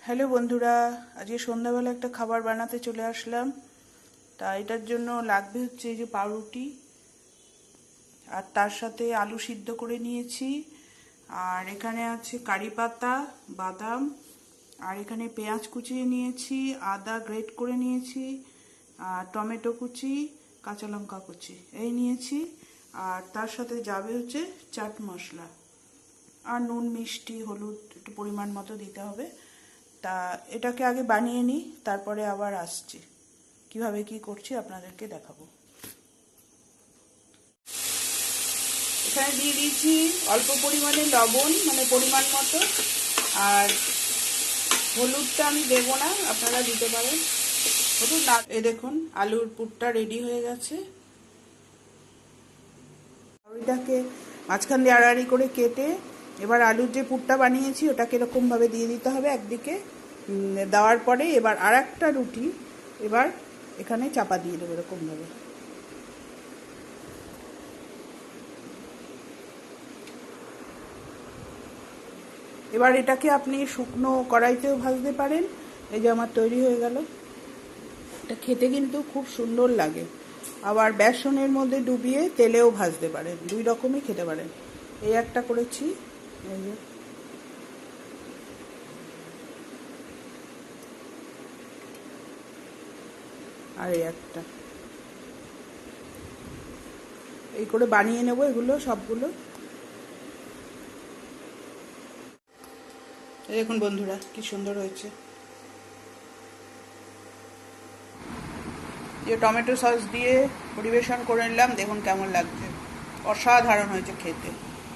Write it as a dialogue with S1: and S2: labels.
S1: Hello বন্ধুরা, আজকে সন্ধ্যাবেলা একটা খাবার বানাতে চলে আসলাম। তা এটার জন্য লাগবে হচ্ছে এই যে পাউরুটি, আর তার সাথে আলু সিদ্ধ করে নিয়েছি, আর এখানে আছে কারি পাতা, বাদাম, আর এখানে পেঁয়াজ কুচিয়ে নিয়েছি, আদা গ্রেট করে নিয়েছি, আর টমেটো কুচি, কাঁচা লঙ্কা কুচি এই নিয়েছি। আর তার সাথে যাবে হচ্ছে চাট মশলা, আর নুন মিষ্টি হলুদ একটু পরিমাণ মতো দিতে হবে। তা এটাকে আগে বানিয়ে নিই, তারপরে আবার আসছি কিভাবে কি করছি আপনাদেরকে দেখাবো। এখানে দিয়ে দিয়েছি অল্প পরিমাণে লবণ, মানে পরিমাণ মতো, আর হলুদটা আমি দেবো না, আপনারা দিতে পারেন হলুদ না। এই দেখুন আলুর পুরটা রেডি হয়ে গেছে। আলুটাকে মাঝখান দিয়ে আড়াআড়ি করে কেটে এবার আলুর যে পুরটা বানিয়েছি ওটাকে এরকমভাবে দিয়ে দিতে হবে একদিকে। দেওয়ার পরে এবার আর একটা রুটি এবার এখানে চাপা দিয়ে দেবো এরকমভাবে। এবার এটাকে আপনি শুকনো কড়াইতেও ভাজতে পারেন। এই যে আমার তৈরি হয়ে গেল। এটা খেতে কিন্তু খুব সুন্দর লাগে। আবার বেসনের মধ্যে ডুবিয়ে তেলেও ভাজতে পারেন, দুই রকমই খেতে পারেন। এই একটা করেছি, এই যে আর এই একটা, এই করে বানিয়ে নেব এগুলো সবগুলো। দেখুন বন্ধুরা কি সুন্দর হয়েছে। যে টমেটো সস দিয়ে পরিবেশন করে নিলাম, দেখুন কেমন লাগছে, অসাধারণ হয়েছে খেতে।